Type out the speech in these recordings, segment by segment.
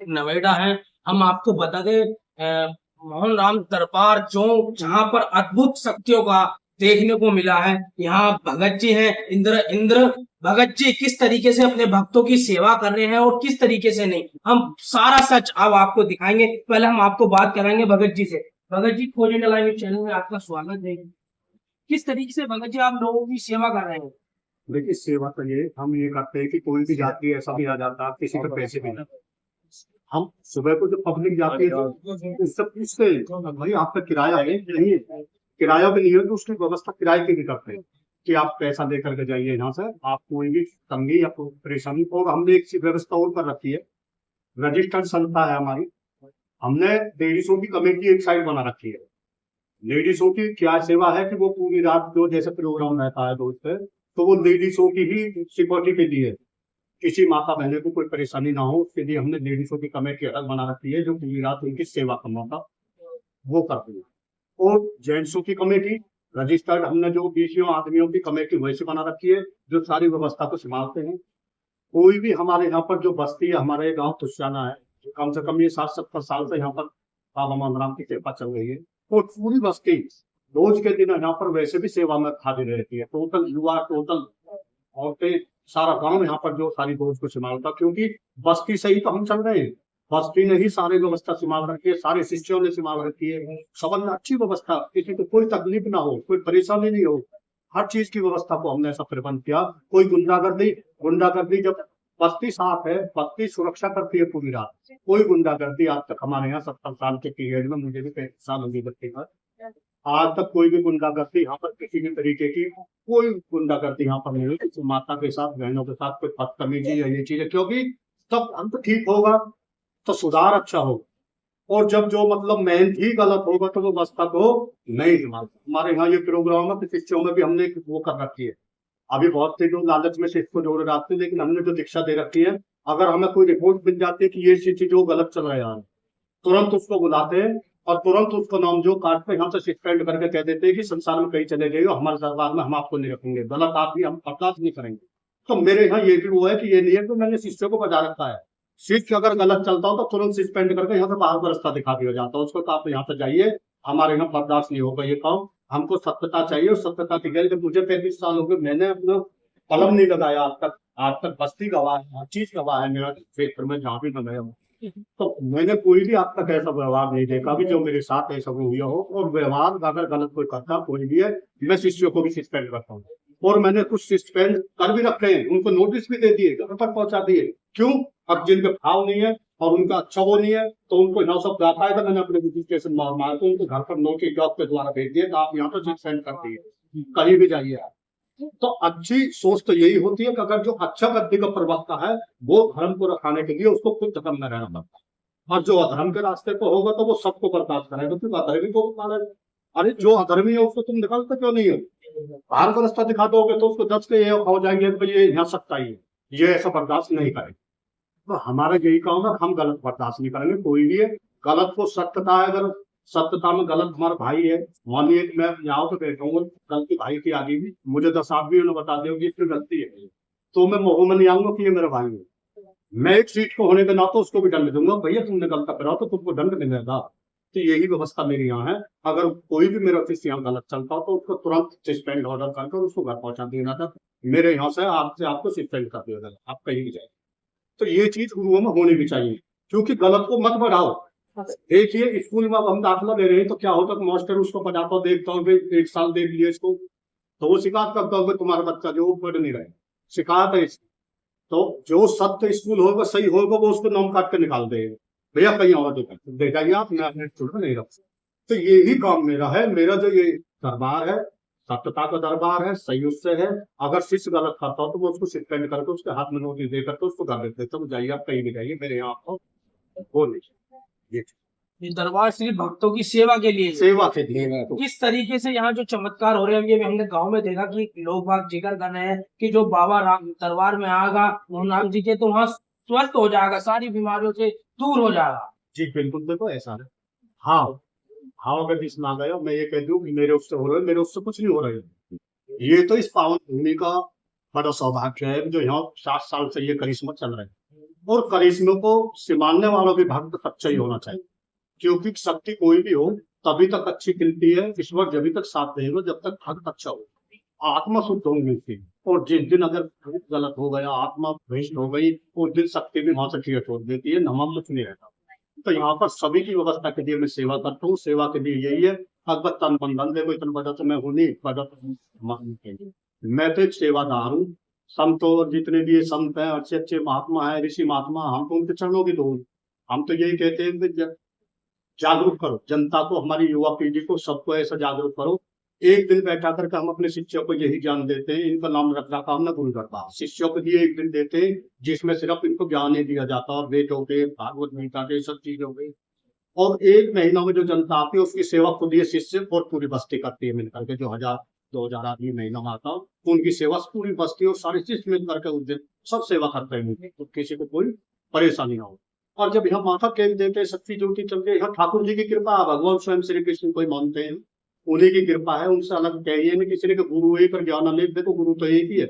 नोएडा है। हम आपको बता दें मोहन राम दरबार चौक, जहाँ पर अद्भुत शक्तियों का देखने को मिला है। यहाँ भगत जी हैं, इंद्र इंद्र भगत जी किस तरीके से अपने भक्तों की सेवा कर रहे हैं और किस तरीके से नहीं, हम सारा सच अब आपको दिखाएंगे। पहले हम आपको बात कराएंगे भगत जी से। भगत जी, खोज लाइव चैनल में आपका स्वागत है। किस तरीके से भगत जी आप लोगों की सेवा कर रहे हैं? देखिए, सेवा तो ये हम ये करते हैं कि कोई भी जाती है, ऐसा भी आ जाता है किसी को पैसे भी हम सुबह को जो पब्लिक जाती है तो उससे पूछते हैं भाई आपका किराया है नहीं है? किराया भी नहीं है तो उसकी व्यवस्था किराए की भी करते हैं कि आप पैसा दे करके जाइए यहाँ से, आप कोई भी तंगी या कोई परेशानी। और हमने एक चीज व्यवस्था और कर रखी है, रजिस्टर्ड संस्था है हमारी। हमने लेडीजों की कमेटी एक साइड बना रखी है। लेडीजों की क्या सेवा है कि वो पूरी रात जो जैसे प्रोग्राम रहता है दोस्त, तो वो लेडीजों की ही सिक्योरिटी के लिए, किसी माता बहने को कोई परेशानी ना हो उसके लिए हमने लेडीजों की कमेटी अलग बना रखी है, जो पूरी रात उनकी सेवा का मौका वो करती है। और जेंट्सों की कमेटी रजिस्टर्ड हमने जो बीसियों आदमियों की कमेटी वैसे बना रखी है, जो सारी व्यवस्था को संभालते हैं। कोई भी हमारे यहाँ पर जो बस्ती है, हमारे गाँव तुषाना है, कम से कम ये 60-70 साल से यहाँ पर बाबा मोहन की कृपा चल रही है। और पूरी बस्ती रोज के दिन यहाँ पर वैसे भी सेवा में हाजिर रहती है। टोटल युवा, टोटल औरतें, सारा गांव यहाँ पर जो सारी रोज को संभालता, क्योंकि बस्ती से ही तो हम चल रहे हैं। बस्ती ने ही सारी व्यवस्था संभाल रखी है, सारे शिष्यों ने संभाल रखी है। सबन अच्छी व्यवस्था, किसी को कोई तकलीफ ना हो, कोई परेशानी नहीं हो, हर चीज की व्यवस्था को हमने ऐसा प्रबंध किया। कोई गुंडागर्दी जब बस्ती साफ है, बस्ती सुरक्षा करती है पूरी रात। कोई गुंडागर्दी आज तक हमारे यहाँ 70 साल के पीरियड में, मुझे भी 35 साल होगी बस्ती पर, आज तक कोई भी गुंडागर्दी यहाँ पर किसी भी तरीके की कोई गुंडागर्दी यहाँ पर नहीं हुई। तो माता के साथ, बहनों के साथ कोई बदतमीजी या ये चीजें, क्योंकि तब अंत ठीक होगा तो सुधार अच्छा होगा। और जब जो मतलब मेहनत ही गलत होगा तो वो बस्ता को नहीं संभालता। हमारे यहाँ ये प्रोग्राम है, शिष्यों में भी हमने वो कर रखी है। अभी बहुत से जो लालच में शिष्य को जोड़ रखते हैं, लेकिन हमने जो दीक्षा दे रखी है, अगर हमें कोई रिपोर्ट मिल जाती है कि ये चीज जो गलत चल रहा है, तुरंत उसको बुलाते हैं और तुरंत उसको नाम जो काट पे हम से सस्पेंड करके कह देते हैं कि संसार में कहीं चले जाइए, हमारे दरबार में हम आपको नहीं रखेंगे, गलत आदमी हम बर्दाश्त नहीं करेंगे। तो मेरे यहाँ ये भी वो है कि ये नहीं है, तो मैंने शिष्य को बजा रखा है। शिष्य अगर गलत चलता हो तो तुरंत सस्पेंड करके यहाँ से बाहर का रास्ता दिखा दिया जाता है उसको, तो आप यहाँ से जाइए, हमारे यहाँ बर्दाश्त नहीं होगा ये काम। हमको सत्यता चाहिए, और सत्यता की गई। जब मुझे 35 साल हो गए, मैंने अपना कलम नहीं लगाया आज तक बस्ती गवाह है, हर चीज गवाह है मेरा क्षेत्र में जहाँ भी मैं गया हूँ। तो मैंने कोई भी आज तक ऐसा व्यवहार नहीं देखा भी जो मेरे साथ ऐसा हुआ हो। और व्यवहार अगर गलत कोई करता कोई भी है, मैं शिष्यों को भी सस्पेंड करता हूँ। और मैंने कुछ सस्पेंड कर भी रखे हैं, उनको नोटिस भी दे दिए, घर तक पहुंचा दिए। क्यों? अब जिनके भाव नहीं है और उनका अच्छा वो नहीं है, तो उनको यहाँ सब बाकायदा मैंने अपने रजिस्ट्रेशन मार के उनको घर पर नोटिस जॉब के द्वारा भेज दिए, तो आप यहाँ पर सस्पेंड कर दिए, कहीं भी जाइए आप। तो अच्छी सोच तो यही होती है कि अगर जो अच्छा गद्दी का प्रवक्ता है, वो धर्म को रखाने के लिए उसको खुद धर्म में रहना पड़ता है। और जो अधर्म के रास्ते पर होगा तो वो सबको बर्दाश्त करेगा, तो अधर्मी को मारेगा। अरे जो अधर्मी है उसको तुम निकालते क्यों नहीं है? बाहर का रास्ता दिखा दोगे तो उसको 10 के ये हो जाएंगे तो ये यहाँ सकता ही है, ये ऐसा बर्दाश्त नहीं करेगा। तो हमारा यही काम है, हम गलत बर्दाश्त नहीं करेंगे। कोई भी है गलत को सत्यता है, अगर सत्यता में गलत हमारा भाई है, मानिए मैं यहाँ पे बैठा हूँ, गलती भाई की आगे भी मुझे 10 आदमी उन्हें बता दो कि इसमें गलती है, तो मैं मुंह में नहीं आऊंगा कि ये मेरा भाई है। मैं एक सीट को होने के नाते उसको भी दंड दूंगा, भैया तुमने गलत करा तो तुमको दंड मिलेगा। तो यही व्यवस्था मेरी यहाँ है। अगर कोई भी मेरा ऑफिस यहाँ गलत चलता हो तो उसको तुरंत सस्पेंड ऑर्डर करके उसको घर पहुंचा देना था। मेरे यहाँ से आपको सस्पेंड कर दिया जाएगा, आप कहीं भी जाए। तो ये चीज गुरुओं में होनी भी चाहिए, क्योंकि गलत को मत बढ़ाओ। देखिए स्कूल में अब हम दाखिला ले रहे हैं तो क्या होता है, मास्टर उसको पढ़ाता हो, देखता हूँ 1 साल देख लिया इसको, तो वो शिकायत करता हो तुम्हारा बच्चा जो पढ़ नहीं रहे, शिकायत है इसकी। तो जो सत्य स्कूल होगा, सही होगा, वो उसको नाम काट के निकाल देगा, भैया कहीं और दे जाइए आप, मैं अपने स्टूडेंट नहीं रख सकता। तो यही काम मेरा है। मेरा जो ये दरबार है, सत्यता का दरबार है, सही उससे है। अगर शिष्य गलत करता हो तो वो उसको सस्पेंड करके उसके हाथ में नोटिस दे करके उसको कर देते, तो जाइए आप कहीं भी जाइए, मेरे यहाँ आपको वो नहीं। ये दरबार सिर्फ भक्तों की सेवा के लिए, सेवा के लिए। इस तरीके से यहाँ जो चमत्कार हो रहे हैं, ये हमने गांव में देखा कि लोग बाग जिक्र कर रहे हैं कि जो बाबा राम दरबार में आएगा मोहन राम जी के, तो वहाँ स्वस्थ हो जाएगा, सारी बीमारियों से दूर हो जाएगा। जी बिल्कुल, देखो ऐसा है। हाँ हाँ, अगर जिसमें आ गया, मैं ये कह दूं कि मेरे उससे हो रहा है, मेरे उससे कुछ नहीं हो रहा है। ये तो इस पावन भूमि का बड़ा सौभाग्य है जो यहाँ 60 साल से ये करिश्मा चल रहा है। और करिश्मे को सिमानने वालों भी भक्त सच्चा ही होना चाहिए, क्योंकि शक्ति कोई भी हो तभी तक अच्छी खिलती है, ईश्वर जब तक साथ देगा जब तक भक्त अच्छा हो, आत्मा शुद्ध होगी थी। और जिस दिन अगर गलत हो गया, आत्मा भ्रष्ट हो गई, उस दिन शक्ति भी वहां से क्रिया छोड़ देती है, नमक कुछ नहीं रहता। तो यहाँ पर सभी की व्यवस्था के लिए मैं सेवा करता हूँ, सेवा के लिए यही है। अगर तन बंधन देखो, इतना बड़ा तो मैं हूँ नहीं, बड़ा तो मैं तो एक सेवादार हूँ। संत और जितने भी ये संत हैं, अच्छे अच्छे महात्मा है, ऋषि महात्मा, हम तो उनके चरणों की धूल। हम तो यही कहते हैं कि जागरूक करो जनता को, हमारी युवा पीढ़ी को, सबको ऐसा जागरूक करो। एक दिन बैठा करके हम अपने शिष्यों को यही ज्ञान देते हैं, इनका नाम रख रखा हमने गुरु करता, शिष्यों के लिए एक दिन देते हैं जिसमें सिर्फ इनको ज्ञान नहीं दिया जाता, और वेदों के, भागवत गीता के, सब चीजों के। और एक महीना में जो जनता आती है उसकी सेवा खुद ये शिष्य और पूरी बस्ती करती है मिलकर के, जो 1000-2000 आदमी महीना में आता है उनकी सेवा पूरी बस्ती और सारे शिष्य मिलकर के उस दिन सब सेवा करते हैं, तो किसी को कोई परेशानी ना हो। और जब यहाँ माथा टेक देते हैं, शक्ति ज्योति चलते हैं, यहाँ ठाकुर जी की कृपा, भगवान स्वयं श्री कृष्ण को मानते हैं, उन्हीं की कृपा है, उनसे अलग कहिए नहीं। किसी ने गुरु एक और ज्ञान अनेक, देखो गुरु तो एक ही है,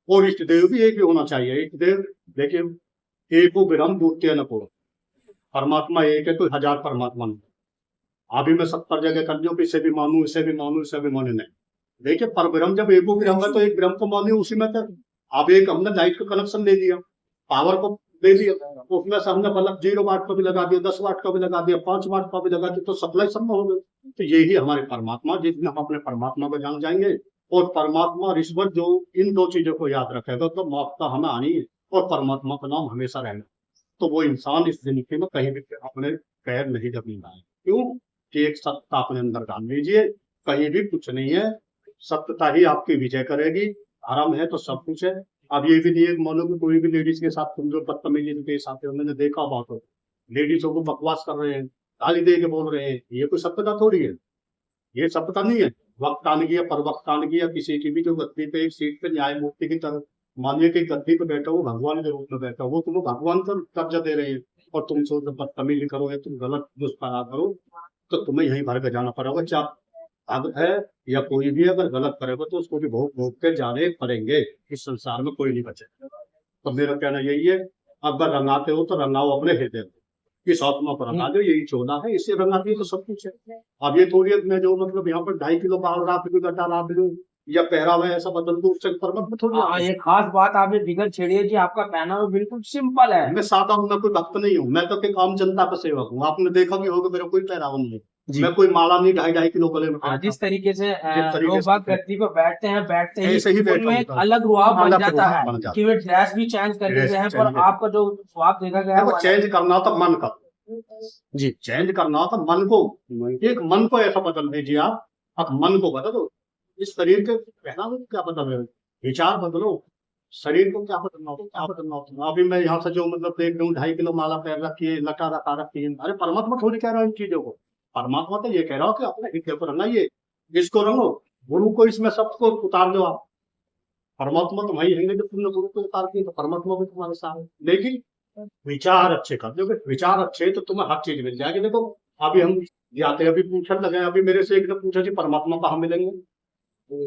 और इष्ट देव भी एक ही होना चाहिए। इष्ट देव देखिए, एको ब्रह्म द्वितीय न को, परमात्मा एक है, कोई 1000 परमात्मा नहीं। अभी मैं 70 जगह कर दूं, इसे भी मानू, इसे भी मानू, इसे भी माने नहीं। देखिए पर ब्रह्म जब एको ब्रह्म है तो एक ब्रह्म को माने, उसी में तक। अब एक हमने लाइट का कनेक्शन ले दिया, पावर को दे दिया, उसमें से हमने बल्ब 0 वाट का भी लगा दिया, 10 वाट का भी लगा दिया, 5 वाट का भी लगा दिया, तो सप्लाई संभव हो गई। तो यही हमारे परमात्मा, जिसमें हम अपने परमात्मा को जान जाएंगे। और परमात्मा और ईश्वर जो इन दो चीजों को याद रखेगा तो मौका हमें आनी है, और परमात्मा का नाम हमेशा रहना। तो वो इंसान इस जिंदगी में कहीं भी अपने पैर नहीं दबने पाए। क्यों कि एक सत्ता अपने अंदर डाल लीजिए, कहीं भी कुछ नहीं है, सत्यता ही आपकी विजय करेगी। धर्म है तो सब कुछ है। अब ये भी नहीं मानो कि कोई भी लेडीज के साथ तुम जो बदतमीजी पेश आते हो, मैंने देखा बहुत लेडीजों को बकवास कर रहे हैं, गाली दे के बोल रहे हैं, ये कोई सत्यता थोड़ी है, ये सत्यता नहीं है। वक्तानगी या परवक्तानगी या किसी की भी जो गद्दी पे एक सीट पे न्यायमूर्ति की तरह मानिए कि गद्दी पे बैठा हो, भगवान के रूप में बैठा हो, वो तुम्हें भगवान का दर्जा दे रहे हैं, और तुम सोच बदतमीजी करो या तुम गलत दुष्प्रचार करो तो तुम्हें यहीं भर के जाना पड़ेगा। चाहे अब है या कोई भी अगर गलत करेगा तो उसको भी भोग भोग के जाने पड़ेंगे। इस संसार में कोई नहीं बचेगा। तो मेरा कहना यही है, अगर रंगाते हो तो रंगाओ अपने हृदय को, इस आत्मा पर रंगा दो, यही चोला है, इससे रंगाती है तो सब कुछ है। अब ये थोड़ी है मैं जो मतलब यहाँ पर 2.5 किलो बाल रात की गड्ढा रात दूं या पहरावा ऐसा बदल दूं, उससे परमत में थोड़ी। हाँ, ये खास बात आपने जिक्र छेड़ी है कि आपका पहनावा बिल्कुल सिंपल है। मैं सादा हूँ, मैं कोई भक्त नहीं हूँ, मैं तो एक आम जनता का सेवक हूँ। आपने देखा भी होगा मेरा कोई पहरावा नहीं है, मैं कोई माला नहीं 2.5 किलो गले में पहनता। जिस तरीके से जिस तरीके लोग से बाग गद्दी पर बैठते ही ऐसे ही बैठा उनमें एक होता है। अलग रुआब बन अलग जाता रुआब है बन जाता कि वे ड्रेस भी चेंज कर ड्रेस देते हैं, चेंज पर आपका जो रुआब देखा गया है देखो वो चेंज करना तो मन का, जी चेंज करना तो मन को, एक मन को ऐसा बदल दीजिए आप मन को बदलो। इस शरीर के पहनावे को क्या बदल रहे हो, विचार बदलो, शरीर को क्या बदलना होता, क्या बदलना होता। अभी मैं यहाँ से जो मतलब देख रहा हूँ 2.5 किलो माला पैर रखी है, लटा रखा रखी है, अरे परमात्मा थोड़ी कह रहा है इन चीजों को। परमात्मा तो ये कह रहा हो कि अपने हृदय को रंगाइए, इसको रंगो, गुरु को इसमें सबको उतार दो आप। परमात्मा तुम्हारी है, जब तुमने गुरु को उतार दिया तो परमात्मा भी तुम्हारे साथ है। लेकिन विचार अच्छे कर दोगे, विचार अच्छे तो तुम्हें हर चीज मिल जाएगी। देखो अभी हम जाते अभी पूछने लगे, अभी मेरे से एक ने पूछा जी परमात्मा कहाँ मिलेंगे,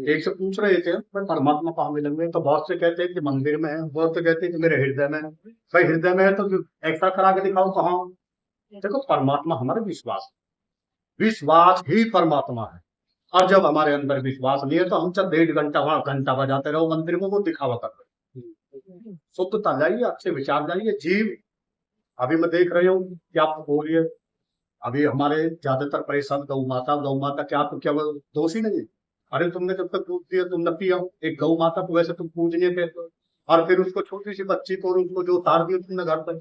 एक से पूछ रहे थे पर परमात्मा कहाँ मिलेंगे, तो बहुत से कहते हैं कि मंदिर में है, बहुत से कहते हैं कि मेरे हृदय में है। भाई हृदय में है तो एक्स्ट्रा करा के दिखाओ कहाँ। देखो परमात्मा हमारा विश्वास, विश्वास ही परमात्मा है। और जब हमारे अंदर विश्वास नहीं है तो हम चल 1.5 घंटा वहां घंटा बजाते रहो मंदिर में, वो दिखावा कर रहे। शुद्धता जाइए, अच्छे विचार जाइए। जीव अभी मैं देख रही हूँ कि आप बोलिए, अभी हमारे ज्यादातर परेशान गौ माता क्या तो क्या वो दोषी नहीं है। अरे तुमने जब तक दूध दिया तुम न पिया, एक गौ माता को वैसे तुम पूजने पे, और फिर उसको छोटी सी बच्ची को उसको जो उतार दिया तुमने घर पर,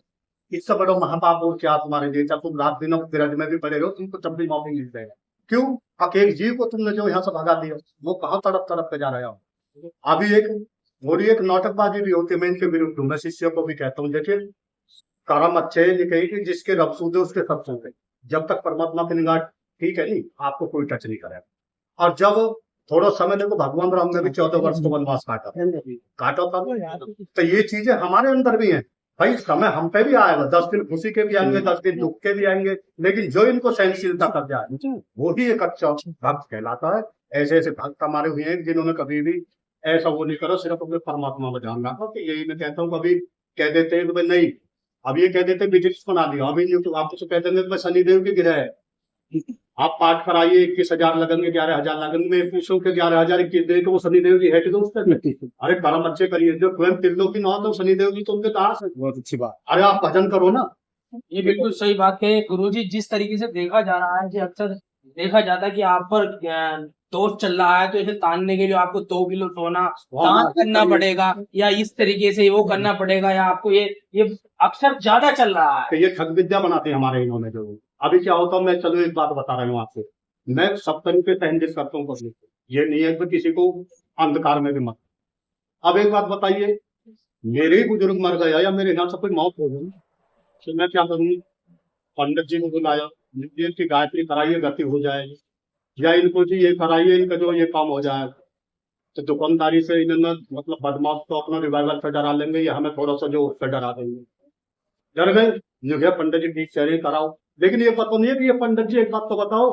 इससे बड़ा महापाप और क्या तुम्हारे लिए। चाहे तुम रात दिन ब्रज में भी पड़े रहो तुमको तब भी मौका मिल जाएगा। क्यों, एक जीव को तुमने जो यहाँ से भगा दिया, वो कहाँ तड़प तड़प पे जा रहा हो। अभी एक थोड़ी एक नाटकबाजी भी होती है, मैं इनके विरुद्ध हूँ, मैं शिष्यों को भी कहता हूँ देखिए कर्म अच्छे लिखे कि जिसके रब सूदे उसके सब सूदे। जब तक परमात्मा की निगाह ठीक है नहीं, आपको कोई टच नहीं करेगा। और जब थोड़ा समय देखो भगवान राम ने भी 14 वर्ष को वनवास काटा था, तो ये चीजें हमारे अंदर भी हैं। भाई समय हम पे भी आएगा, 10 दिन खुशी के भी आएंगे, 10 दिन दुख के भी आएंगे, लेकिन जो इनको सहनशीलता कर जाए वो ही एक अच्छा भक्त कहलाता है। ऐसे ऐसे भक्त हमारे हुए हैं जिन्होंने कभी भी ऐसा वो नहीं करो, सिर्फ अपने परमात्मा को ध्यान रखो। कि यही मैं कहता हूँ, कभी कह देते हैं कि भाई नहीं अब ये कह देते बिजनेस बना दिया, अभी यूट्यूब आपको तो कह देंगे कि मैं शनिदेव के गिरह है, आप पाठ कराइए 21,000 लगेंगे, 11,000 लगेंगे, मैं पूछूं कि 11,000 21 दे तो वो शनिदेव की है कि दोस्त है? अरे कर्म अच्छे करिए, जो स्वयं तिल्लो की नौ तो शनिदेव की तो उनके दास है। बहुत अच्छी बात। अरे आप भजन करो ना। ये बिल्कुल सही बात है गुरुजी। जिस तरीके से देखा जा रहा है कि अक्सर देखा जाता है कि आप पर दोष चल रहा है, तो इसे तानने के लिए आपको 2 किलो सोना दान करना पड़ेगा, या इस तरीके से वो करना पड़ेगा, या आपको ये अक्सर ज्यादा चल रहा है। तो ये ठग विद्या बनाते हैं हमारे इन्होंने जो। अभी क्या होता है, मैं चलो एक बात बता रहा हूँ आपको, मैं सब तरीके से हैंडल करता हूँ पब्लिक को, ये नहीं है कि किसी को अंधकार में भी मत। अब एक बात बताइए, मेरे ही बुजुर्ग मर गया या मेरे यहाँ से कोई मौत हो गई तो मैं क्या करूँ? पंडित जी को बुलाया, इनकी गायत्री कराइए, गति हो जाएगी, या इनको जी ये कराइए, इनका जो ये काम हो जाए। तो दुकानदारी से इन्होंने मतलब बदमाश तो अपना रिवाइवल पे डरा लेंगे, या हमें थोड़ा सा जो उस पर डरा देंगे। डर गए, जो है पंडित जी ठीक चेहरे कराओ, लेकिन ये पता नहीं है कि ये पंडित जी एक बात तो बताओ,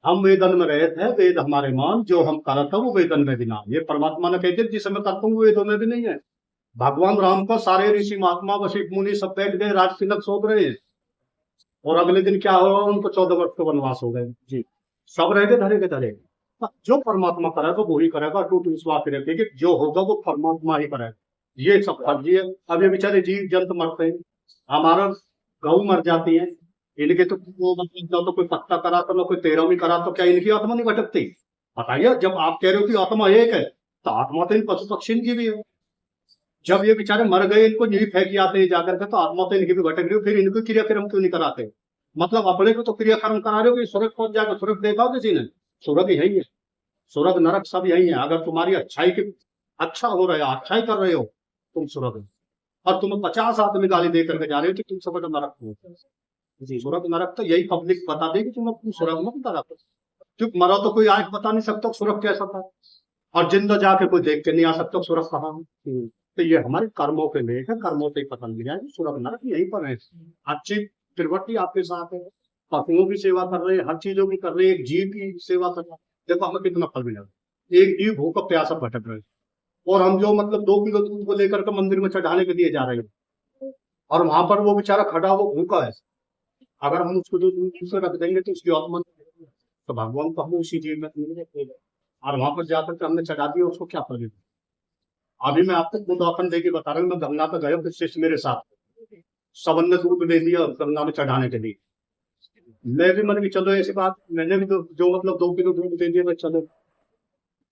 हम वेदन में रहे थे, वेद हमारे मान, जो हम करता वो वेदन में भी ना। ये परमात्मा ने कहते जिस समय करता हूँ वो वेदों में भी नहीं है। भगवान राम को सारे ऋषि महात्मा वशिष्ठ मुनि सब बैठ गए, राज तिलक सौंप रहे हैं, और अगले दिन क्या हुआ, उनको 14 वर्ष का वनवास हो गए जी। सब रह गए धरे के धरे। जो परमात्मा करेगा वो ही करेगा, टूट विश्वास रखे कि जो होगा वो परमात्मा ही करेगा। ये सब फर्जी है। अब ये बेचारे जीव जंतु मरते हैं, हमारा गऊ मर जाती है, इनके तो वो मतलब ना तो कोई पत्ता करा तो ना कोई तेरहवीं करा, तो क्या इनकी आत्मा नहीं भटकती? बताइए, जब आप कह रहे हो कि आत्मा एक है, तो आत्मा तो इन पशु पक्षी की भी है। जब ये बेचारे मर गए, इनको यही फेंक आते हैं जाकर के, तो आत्मा तो इनकी भी भटक रही हो, फिर इनको क्रियाक्रम क्यों नहीं कराते? मतलब अपने को तो क्रियाक्रम करा रहे हो कि स्वर्ग पहुंच जाकर, स्वर्ग देखा किसी ने? स्वर्ग यही है, स्वर्ग नरक सब यही है। अगर तुम्हारी अच्छाई की अच्छा हो रहा है, अच्छाई कर रहे हो, तुम स्वर्ग हो। और तुम्हें 50 आदमी गाली दे करके जा रहे हो कि तुम स्वर्ग नरक हो जी। स्वर्ग नरक तो यही पब्लिक बता दे कि तुम अपनी स्वर्ग में बता रहा, क्योंकि मरा तो कोई आंख बता नहीं सकता स्वर्ग कैसा था, और जिंदा जाके कोई देख के नहीं आ सकता स्वर्ग कहाँ है। तो ये हमारे कर्मों पे लेख है, कर्मों पे पता नहीं है स्वर्ग नरक यहीं पर है। अच्छी प्रवृत्ति आपके साथ है, पशुओं की सेवा कर रहे हैं, हर चीजों की कर रहे हैं, एक जीव की सेवा कर रहे हैं, देखो हमें कितना फल मिला। एक जीव भूख प्यासा भटक रहे, और हम जो मतलब 2 किलो दूध को लेकर के मंदिर में चढ़ाने के लिए जा रहे हैं, और वहां पर वो बेचारा खड़ा वो भूखा है, अगर हम उसको जो दूध से रख देंगे तो उसकी आत्मा, तो भगवान को हम उसी जीव में और वहां पर जाकर के हमने चढ़ा दिया, उसको क्या फल? अभी मैं आपको खुद उदाहरण देके बता रहा हूँ, मैं गंगा पे गया, कुछ शिष्य मेरे साथ, सबन ने दूध दे दिया गंगा में चढ़ाने के लिए। मैं भी मन की चलो ऐसी बात, मैंने भी तो जो मतलब 2 किलो दूध दे दिया, मैं चलो।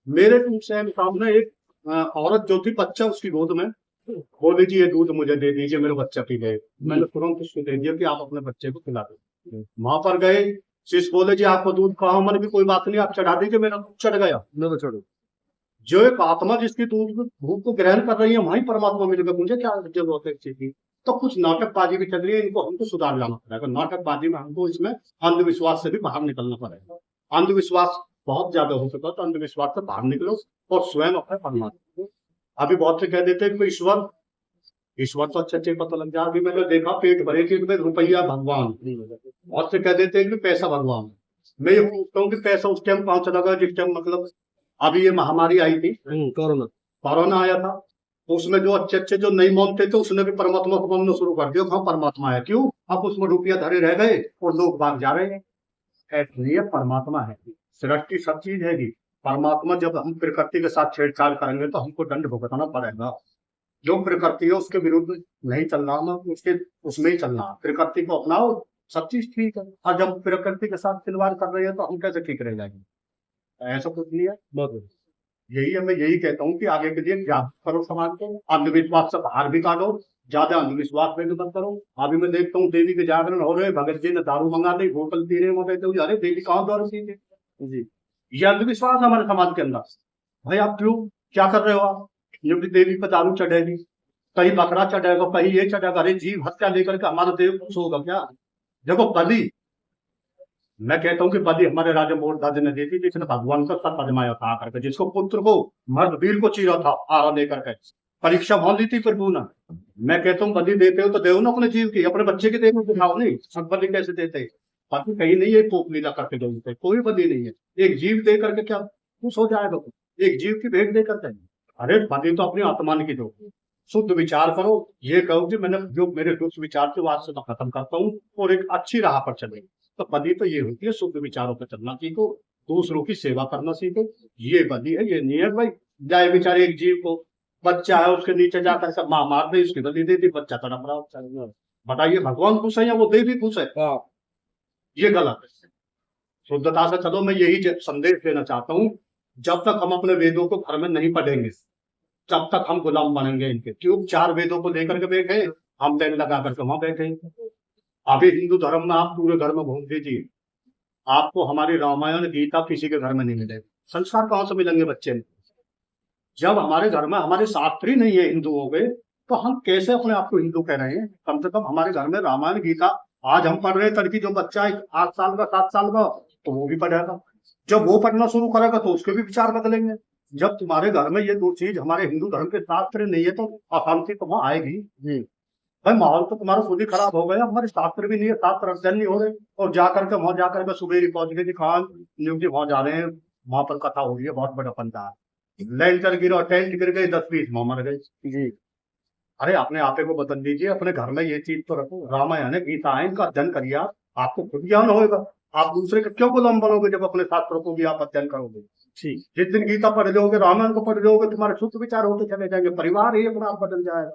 मेरे सामने एक औरत जो थी, बच्चा उसकी गोद में, बोली जी ये दूध मुझे दे दीजिए, मेरे बच्चा पी गए। मैंने तुरंत उसको दे दिया कि आप अपने बच्चे को खिला दो। वहां पर गए, शिष्य बोले जी आपको दूध कहा, मैंने भी कोई बात नहीं, आप चढ़ा दीजिए, मेरा दूध चढ़ गया। मैं चढ़ू, जो एक आत्मा जिसकी दूध भूख को ग्रहण कर रही है, वहीं परमात्मा मिलेगा, मुझे क्या जरूरत है चीज की? तो कुछ नाटकबाजी भी चल रही है, इनको हमको सुधार लाना पड़ेगा। नाटकबाजी में हमको इसमें अंधविश्वास से भी बाहर निकलना पड़ेगा। अंधविश्वास बहुत ज्यादा हो सका तो अंधविश्वास से बाहर निकलो और स्वयं अपने परमात्मा। अभी बहुत से कह देते हैं कि ईश्वर, ईश्वर तो अच्छे पता लग जाए। अभी मैंने देखा पेट भरे के रुपया भगवान, बहुत से कह देते हैं कि पैसा भगवान। मैं ये पूछता हूँ कि पैसा उस टाइम कहाँ चला गया जिस टाइम मतलब अभी ये महामारी आई थी, कोरोना आया था, तो उसमें जो अच्छे जो नहीं मानते थे उसने भी परमात्मा को मानना शुरू कर दिया। हाँ परमात्मा है, क्यों? अब उसमें रुपया धरे रह गए और लोग भाग जा रहे हैं। ऐसे परमात्मा है, सृष्टि सब चीज है। परमात्मा जब हम प्रकृति के साथ छेड़छाड़ करेंगे तो हमको दंड भुगतना पड़ेगा। जो प्रकृति है उसके विरुद्ध नहीं चलना, उसके उसमें ही चलना। प्रकृति को अपनाओ, सब चीज ठीक है। और जब प्रकृति के साथ खिलवाड़ कर रहे हैं तो हम कैसे ठीक रह जाएंगे? ऐसा कुछ नहीं है। बहुत यही है, मैं यही कहता हूँ कि आगे के लिए जागरूक करो समाज को, अंधविश्वास से बाहर भी काटो, ज्यादा अंधविश्वास में मत करो। अभी मैं देखता हूँ देवी के जागरण हो रहे, भगत जी ने दारू मंगा ली, होटल पी रहे, वो कहते हुए अरे देवी कहाँ दारू पी जी। ये अंधविश्वास हमारे समाज के अंदर। भाई आप क्यों क्या कर रहे हो? आप ये भी देवी पर दारू चढ़ेगी, कहीं बकरा चढ़ेगा, कहीं ये चढ़ेगा। अरे जीव हत्या लेकर के हमारा देव खुश होगा क्या? देखो बलि, मैं कहता हूँ कि बलि हमारे राजा मोरदास ने दी थी, जिसने भगवान का सत अजमाया था करके, जिसको पुत्र को मर्द वीर को चीरा था आरा लेकर के, परीक्षा मान ली थी प्रभु ने। मैं कहता हूँ बलि देते हो तो देव ना अपने जीव की, अपने बच्चे की देव दिखाओ नहीं। सब बलि कैसे देते? बाकी कहीं नहीं है कोप लीला करके देते, कोई बलि नहीं है। एक जीव दे करके क्या खुश हो जाएगा? एक जीव की भेंट दे करके? अरे बलि तो अपनी आत्मा की दो, शुद्ध विचार करो, ये कहो कि मैंने जो मेरे दुष्ट विचार थे वो आज से मैं खत्म करता हूँ और एक अच्छी राह पर चले। तो बदी तो ये होती है, शुद्ध विचारों पर चलना सीखो, दूसरों की सेवा करना सीखो, ये बदी है। ये नहीं है भाई जाए बेचारे एक जीव को, बच्चा है उसके नीचे जाता है सब माँ मार दे, उसकी बदली दे दी, बच्चा तड़प रहा है। बताइए भगवान खुश है या वो देवी खुश है? ये गलत है। शुद्धता से चलो, मैं यही संदेश देना चाहता हूँ, जब तक हम अपने वेदों को घर में नहीं पढ़ेंगे तब तक हम गुलाम बनेंगे इनके। क्यों? 4 वेदों को लेकर के बैठे, हम लाइन लगा करके वहां बैठे। अभी हिंदू धर्म में आप पूरे घर में घूम लीजिए, आपको हमारी रामायण गीता किसी के घर में नहीं मिलेगी। संस्कार कहाँ से मिलेंगे बच्चे में? जब हमारे घर में हमारे शास्त्री नहीं है हिंदुओं के, तो हम कैसे अपने आप को हिंदू कह रहे हैं? कम से कम हमारे घर में रामायण गीता आज हम पढ़ रहे हैं, तड़की जो बच्चा है 8 साल का 7 साल का, तो वो भी पढ़ेगा। जब वो पढ़ना शुरू करेगा तो उसके भी विचार बदलेंगे। जब तुम्हारे घर में ये 2 चीज हमारे हिंदू धर्म के शास्त्र नहीं है तो अशांति तो वहां आएगी भाई। माहौल तो तुम्हारा खुद ही खराब हो गया। हमारे शास्त्र भी नहीं है, शास्त्र अध्ययन नहीं हो रहे, और जाकर के वहां जाकर के सुबह ही पहुंच गए कि खान न्यूज वहां जा रहे हैं, वहां पर कथा हो रही है, बहुत बड़ा पंडा लेंटर गिरा, टेंट गिर गए, 10-20 मर गए जी। अरे अपने आपे को बदल दीजिए, अपने घर में ये चीज तो रखो। रामायण है, गीता है, इनका अध्ययन करिए, आपको खुद ज्ञान होगा। आप दूसरे के क्यों गुलाम बनोगे जब अपने शास्त्रों को भी आप अध्ययन करोगे? जिस दिन गीता पढ़ जाओगे, रामायण को पढ़ जाओगे, तुम्हारे शुद्ध विचार होते चले जाएंगे, परिवार ही अपना आप बदल जाएगा।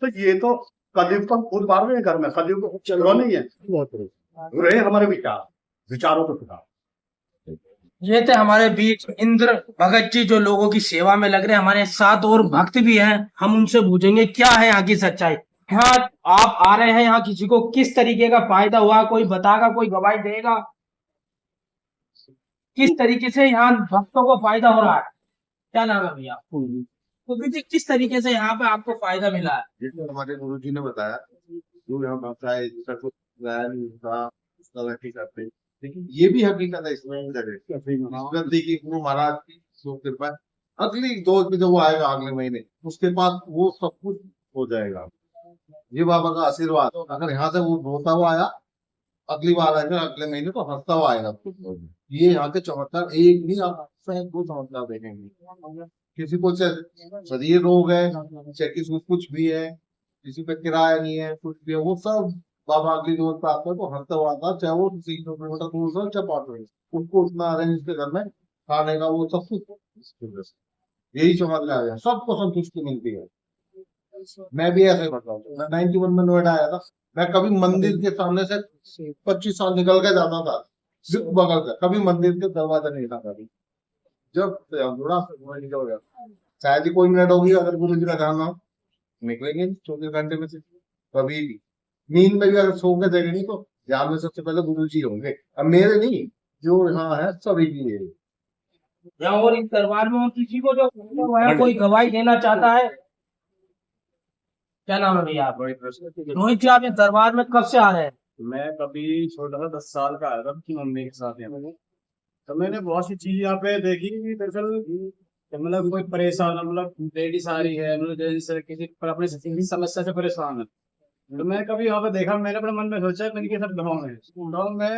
तो ये तो कलयुग तो खुद बार रहे हैं घर में, कलयुग चल रहा नहीं है, रहे हमारे विचारों को सुधार। ये थे हमारे बीच इंद्र भगत जी, जो लोगों की सेवा में लग रहे हैं। हमारे साथ और भक्त भी हैं, हम उनसे पूछेंगे क्या है यहाँ की सच्चाई। यहाँ आप आ रहे हैं, यहाँ किसी को किस तरीके का फायदा हुआ, कोई बताएगा, कोई गवाही देगा किस तरीके से यहाँ भक्तों को फायदा हो रहा है? क्या नाम है भैया? तो जी किस तरीके से यहाँ पे आपको फायदा मिला है? जैसे हमारे गुरु जी ने बताया, जो यहाँ भाषा है जिसका कुछ उसका वैसे करते हैं, लेकिन ये भी हकीकत है इसमें हकीकत देखिए गुरु महाराज की कृपा। अगली दौर में जब वो आएगा अगले महीने, उसके पास वो सब कुछ हो जाएगा। ये बाबा का आशीर्वाद, अगर यहाँ से वो रोता हुआ आया, अगली बार आएगा अगले महीने तो हंसता हुआ आएगा। ये यहाँ के चमत्कार एक भी आप 2 चमत्कार देखेंगे। किसी को चाहे शरीर रोग है, चाहे किसी को कुछ भी है, किसी पे किराया नहीं है, कुछ भी है, वो सब बाबा अगली जोर पे आता है तो हंसता हुआ आता है। चाहे वो 3 किलोमीटर दूर से चाहे 5 मिनट, उसको उतना अरेंज के घर में खाने का वो सब कुछ, यही चमत्कार है, सबको संतुष्टि मिलती है। मैं भी ऐसे करता हूँ। मैं 91 में नोएडा आया था, मैं कभी मंदिर के सामने से 25 साल निकल के जाता था, बगल से कभी मंदिर के दरवाजा नहीं था कभी। जब निकल गया, शायद ही कोई मिनट होगी अगर गुरु जी का ध्यान हो, निकलेंगे 24 घंटे में से कभी भी। नींद में भी अगर सो के देखेंगे तो ध्यान में सबसे पहले गुरु जी होंगे, अब मेरे नहीं, जो यहाँ है सभी की है। या और इस दरबार में किसी को जो कोई गवाही देना चाहता है? क्या नाम है भैया? रोहित जी, आप इस दरबार में कब से आ रहे हैं? मैं कभी छोटा था, 10 साल का आया था अपनी मम्मी के साथ यहाँ पे। तो मैंने बहुत सी चीज यहाँ पे देखी कि दरअसल मतलब कोई परेशान, मतलब लेडीज आ रही है, मतलब जैसे किसी पर अपने किसी समस्या से परेशान है, तो मैं कभी यहाँ पे देखा, मैंने अपने मन में सोचा मैंने कि सब गाँव है, तो मैं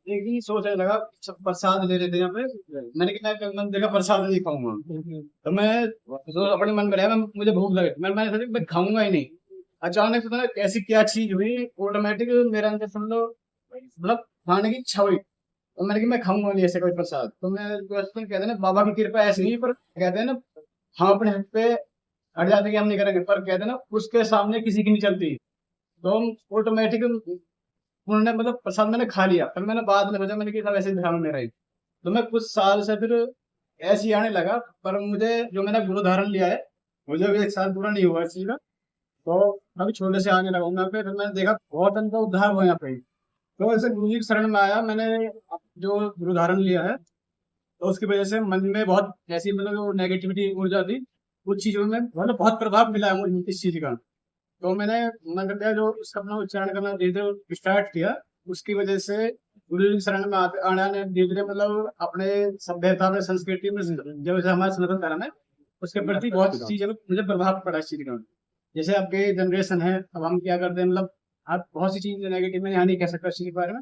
एक ही सोचने लगा, सब प्रसाद ले रहे थे यहाँ पे, मैंने कितना मन देखा प्रसाद नहीं खाऊंगा, तो मैं तो अपने मन में रहा, मुझे भूख लगे, मैंने सोचा मैं खाऊंगा ही नहीं। अचानक से तो ऐसी क्या चीज हुई, ऑटोमेटिक मेरे अंदर समझ लो मतलब खाने की इच्छा हुई, तो मैंने कि मैं खाऊंगा नहीं ऐसे कोई प्रसाद। तो मैं कहते हैं ना बाबा की कृपा ऐसी नहीं, पर कहते हैं ना हम अपने हाथ पे हट जाते कि हम नहीं करेंगे, पर कहते हैं ना उसके सामने किसी की नहीं चलती, तो हम ऑटोमेटिक उन्होंने मतलब प्रसाद मैंने खा लिया। फिर मैंने बाद में सोचा, मैंने कि ऐसे ध्यान में रही, तो मैं कुछ साल से फिर ऐसे ही आने लगा। पर मुझे जो मैंने गुरु धारण लिया है, मुझे अभी 1 साल पूरा नहीं हुआ इस चीज का, तो अभी छोटे से आने लगा हूँ यहाँ पे। फिर मैंने देखा बहुत उनका उद्धार हुआ यहाँ पे, तो ऐसे गुरु जी की शरण में आया मैंने, जो गुरु धारण लिया है, तो उसकी वजह से मन में बहुत ऐसी मतलब जो नेगेटिविटी ऊर्जा थी, उस चीजों में मतलब बहुत प्रभाव मिला है मुझे इस चीज का। तो मैंने मन कर दिया, जो उसका अपना उच्चारण करना धीरे धीरे स्टार्ट किया, उसकी वजह से गुरु जी की शरण में आने धीरे धीरे मतलब अपने सभ्यता में, संस्कृति में, जैसे हमारे सनातन धर्म है उसके प्रति बहुत चीजें मुझे प्रभाव पड़ा इस चीज का। जैसे आपके जनरेशन है, अब हम क्या करते हैं, मतलब आप बहुत सी चीज नेगेटिव में यहाँ नहीं कह सकता इस चीज के बारे में,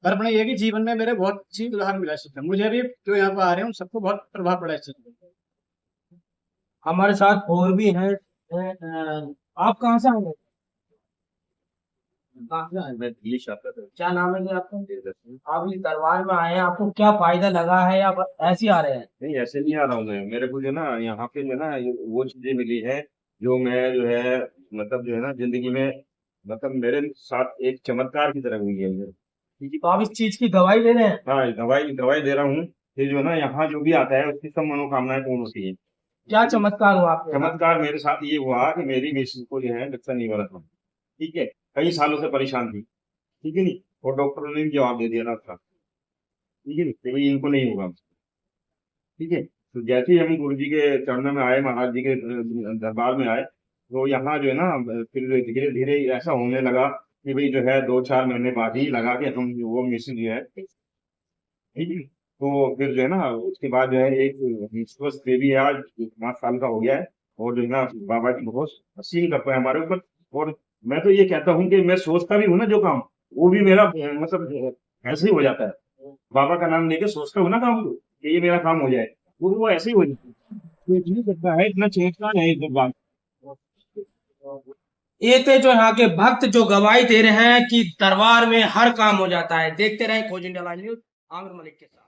पर अपने ये कि जीवन में मेरे बहुत चीज उदाहरण मिला इस चीज का। मुझे भी जो यहाँ पर आ रहे हैं उन सबको बहुत प्रभाव पड़ा इस चीज का। हमारे साथ और भी हैं, आप कहाँ से आए हैं? कहाँ से आए? मैं दिल्ली से आता था। क्या नाम है जी आपका? नहीं आप इस दरबार में आए हैं, आपको क्या फायदा लगा है या ऐसे ही आ रहे हैं? ऐसे नहीं आ रहा हूँ मैं, मेरे को जो है ना यहाँ पे जो है ना वो चीजें मिली है जो मैं जो है मतलब जो है ना जिंदगी में मतलब मेरे साथ एक चमत्कार की तरह हुई है ये। तो आप इस चीज की गवाही दे रहे हैं? हाँ, दवाई दवाई दे रहा हूँ। ये जो है ना यहाँ जो भी आता है उसकी सब मनोकामनाएं पूर्ण होती है। क्या चमत्कार हुआ आपके साथ? चमत्कार मेरे साथ ये हुआ कि मेरी मिसेज को जो है लक्षण नहीं बना था। ठीक है, कई सालों से परेशान थी। ठीक है नहीं, और डॉक्टरों ने भी जवाब दे दिया था। ठीक है नहीं, कि भाई इनको नहीं होगा। ठीक है, तो जैसे ही हम गुरु जी के चरणों में आए, महाराज जी के दरबार में आए, तो यहाँ जो है ना फिर धीरे धीरे ऐसा होने लगा कि भाई जो है 2-4 महीने बाद ही लगा कि हम वो मिशन जो है। ठीक है, तो फिर जो है ना उसके बाद जो है एक स्वस्थ बेबी है, आज 5 साल का हो गया है। और जो है ना बाबा जी बहुत हसीन करता है हमारे ऊपर। और मैं तो ये कहता हूँ कि मैं सोचता भी हूँ ना जो काम, वो भी मेरा मतलब ऐसे ही हो जाता है। बाबा का नाम लेके सोचता हूँ ना काम को कि ये मेरा काम हो जाए, वो ऐसे ही हो जाता है। तो इतनी करता है, इतना चेतता है इस बात। ये थे जो यहाँ के भक्त जो गवाही दे रहे हैं कि दरबार में हर काम हो जाता है। देखते रहे खोज India live news, Aamir Malik के साथ।